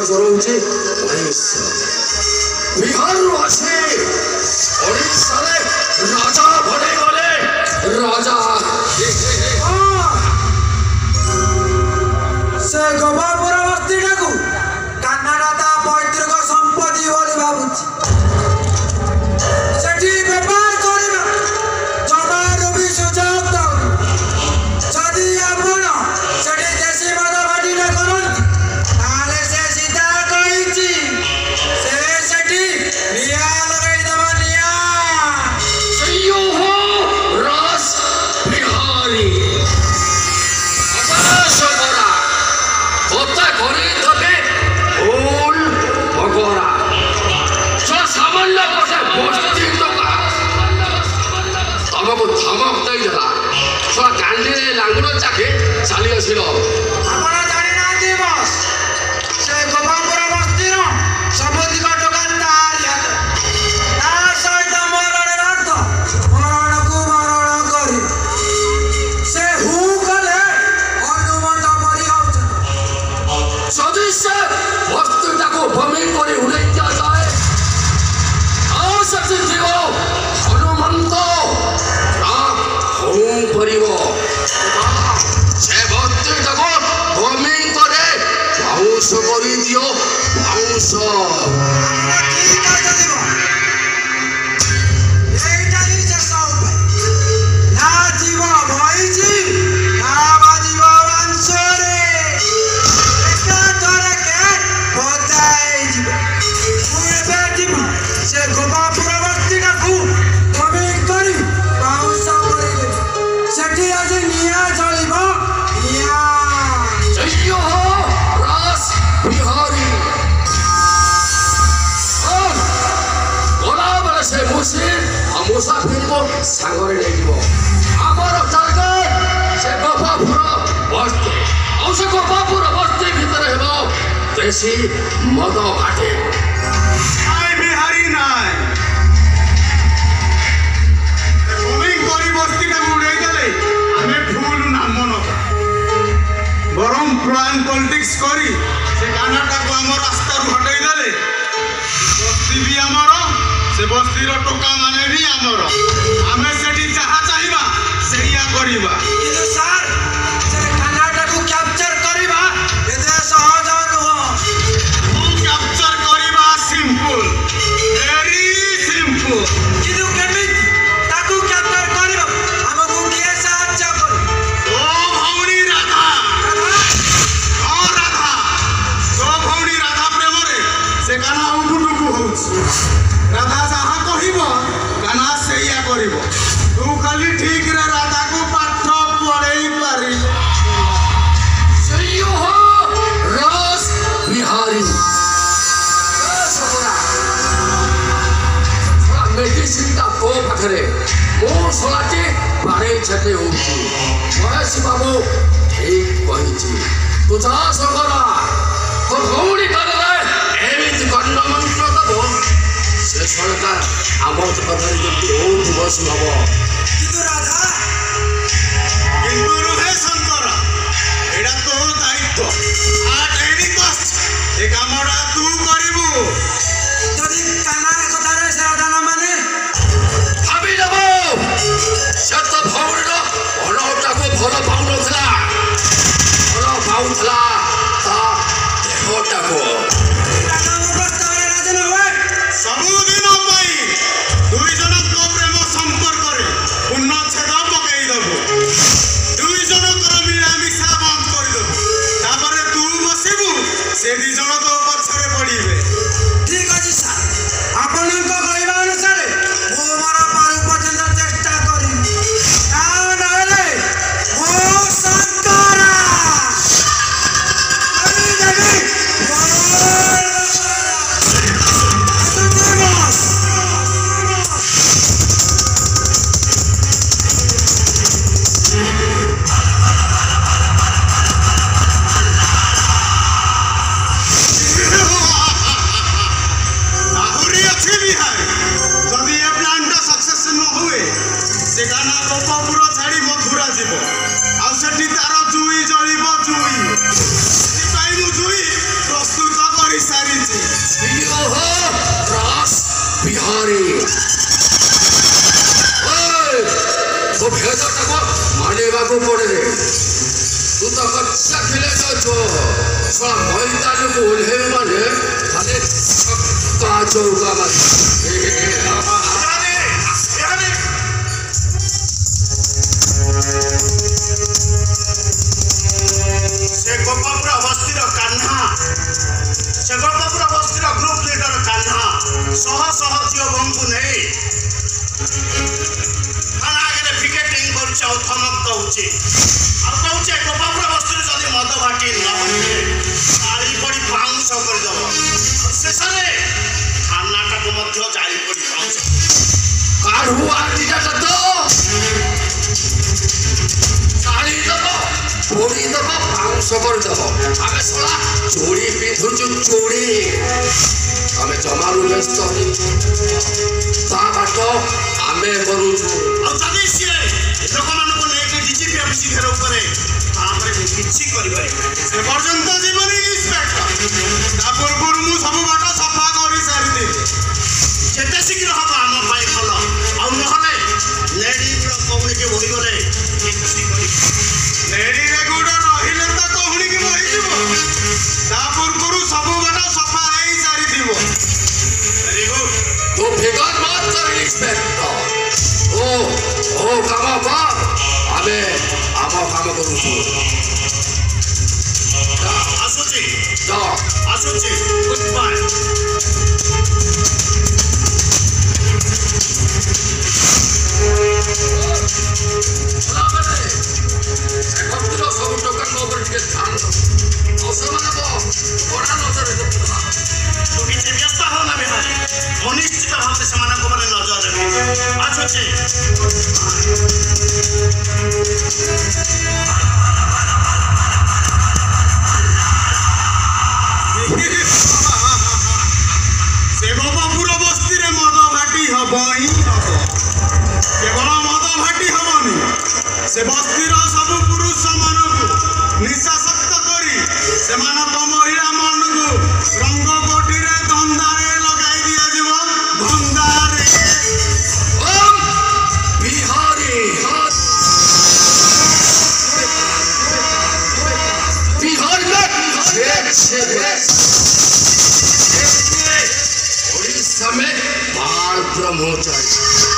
ଜରଉଛି ବିହାରରୁ ଆସି ଓଡ଼ିଶାରେ ରାଜା ବନେଇ ଗଲେ ରାଜା ସେ ଗୋପାଳପୁର ବସ୍ତିଟାକୁ କାନାଡା ତା ପୈତୃକ ସମ୍ପତ୍ତି ବୋଲି ଭାବୁଛି। ସେଠି ବେପାର କରିବା ଜମାରୁ ବି ସୁଯୋଗ ଦଉନି। ଯଦି ଆପଣ ସେଠି ଦେଶୀ ମଦ ଭାଟିଟା କରନ୍ତି ତାହେଲେ ସେ ସିଧା କହିଛି ସେ ସେଠି ନିଆଁ ଲଗାଇଦେବ ନିଆଁ। ରାସ ବିହାରୀ होता घरी तबे फूल भगोरा जो सामान्य बसे बस्ती तो तमको धमक दे देला तो गांधी रे लांगुर चाके चली आसिलो आपण जानि नाथि बस से गोपालपुर बस्तीर सबोधिक टोकादार याद ता सहित मरण रात मरण को मरण करी से हु कले अनुमत परि आउछ सदस्य वस्तुटा को भूमि करे उड़ाई दिया जाए आ शक्ति थियो हनुमंत राम होम परिवो से वस्तुटा को भूमि करे बाउंस करी दियो बाउंस की कर देबो एटा ही चेष्टा उपाय ना जीव भइजी ना बाजीव वंशरे से गोपालपुर बस्तीटाକୁ भूमि करी बाउंस करिले सेठी आज निया जलिबो निया। जय हो रास बिहारी और गोलाबर से मुसाफिर को सागरे लेजिबो आमर टार्गेट से गोपालपुर बस्ती और से गोपालपुर बस्ती भीतर हेबो देशी मद घाटे बिहारी नाय भूमि करी बस्तीटा उड़ाई देले आमे फूल नाम न बरम प्लान पॉलिटिक्स करी से कानाटा को हमर रास्ता रु हटाई देले बस्ती भी हमर से बस्तीर टोका माने भी हमर आमे सेठी जहा चाहिबा सेया करिबा किंतु सर से कानाडा को कैप्चर करिबा एते सहज नुह कैप्चर करिबा सिंपल वेरी सिंपल किंतु केमिति ताकू कैप्चर करिबा हमकु के साहाय्य कर ओ भौणी राधा ओ राधा ओ भौणी राधा प्रेम रे से काना उठुटुकु होउछ राधा जहा कहिबो काना सेया करिबो तू खाली ठीक रे राधा को पाठ पढ़ेई पारी जय हो रास बिहारी मेडिसिन का को पाखरे मो सोलाटी बारे छटे होची महेश बाबू ठीक कहिची तू जा सगरा तो गौड़ी करले एमिति गण्ड मंत्र दबो से सरकार आमोद कथरी जति बहुत बस हबो किंतु राधा किंतु रुहे शंकर एडा तो दायित्व आ ट्रेनिंग कस्ट ए कामडा तू करिबू जदि काना कथारे से राधा न माने भाबी देबो सत भौरलो भलौटा को भल पाउनथला भल पाउथला ता देहटा को राधा प्रस्ताव राजा न होय सबुदिन पाई दुई जन को प्रेम संपर्क रे पुण्य छेद पकई दबो दुई जन कर मिलामिशा बंद कर दबो तापरे तू बसिबू से दी जन तो पछरे पड़ीबे ठीक अछि सर आपनक कहबा अनुसार मो मोर पारु पर्यंत चेष्टा करी ता नहले ओ शंकर अरे देवी आहुरी अच्छी बिहारी जदि ये प्लानटा सक्सेस न हुए से गाना गोपालपुर छाड़ी मथुरा जीव आ सेठी तार जुई जलिब जुई ବିହାରୀ तो भेदा टाको मानिबाकू पड़े रे तू तो कच्चा खिले जो थोड़ा मैदान को ओल्हे माने खाली छक्का चौका मारे से गोपापुरा बस्तीर कान्हा से गोपापुरा बस्तीर ग्रुप लीडर कान्हा शह शह झील बंकु नहीं पिकेटिंग थमक दौचे कौचे गोपापुरा बस्ती जदि मद भाटी जारी पड़ी बाउंस करदेव शेष में थानाटा को जारी पड़ी बाउंस काढ़ू आरटीटा तो जारी दब पोड़ी दब बाउंस करदेव आमे सला चोरी पिधुचु चोरी आमे जमारू व्यस्त ता बाट आमे करूछु जदि सी लोक मानक लेकिन डीजीपी ऑफिस घेर उपरे तापर किछि करि परिबे से पर्यंत जीवनी इंस्पेक्टर पूर्व मु सब बाट सफा करी सारी दे जेते शीघ्र हम आम भाई भल आ नहले लेडी गुड कौनी के बहि गले किछि करि लेडी रे गुड रहिले त कहूनी के बहि जीवो पूर्व सब बाट सफा हेई सारी दिबो वेरी गुड तो फिकर मत कर इंस्पेक्टर ओ काम बाप आमे आम काम करूछु आसुची जा आसुची गुड बाय सब टोकन मोबर के ध्यान दो औसमान को बड़ा नजर देखो तू किछि व्यस्त हो ना बिहारी निश्चित भाव से समान को बने नजर रखी आसुची से गोपापुरा बस्ती रे मद भाटी हबो ही हबो केवल मद भाटी हबनी से बस्तीर सब पुरुष मानकु निशाशक्त करी सेमानक महिला मानकु रंग गोटी रे धंदारे लगाई दिया जीव धंदारे ओम बिहारी बिहार में उड़ीसा में बाल ब्रह्मचारी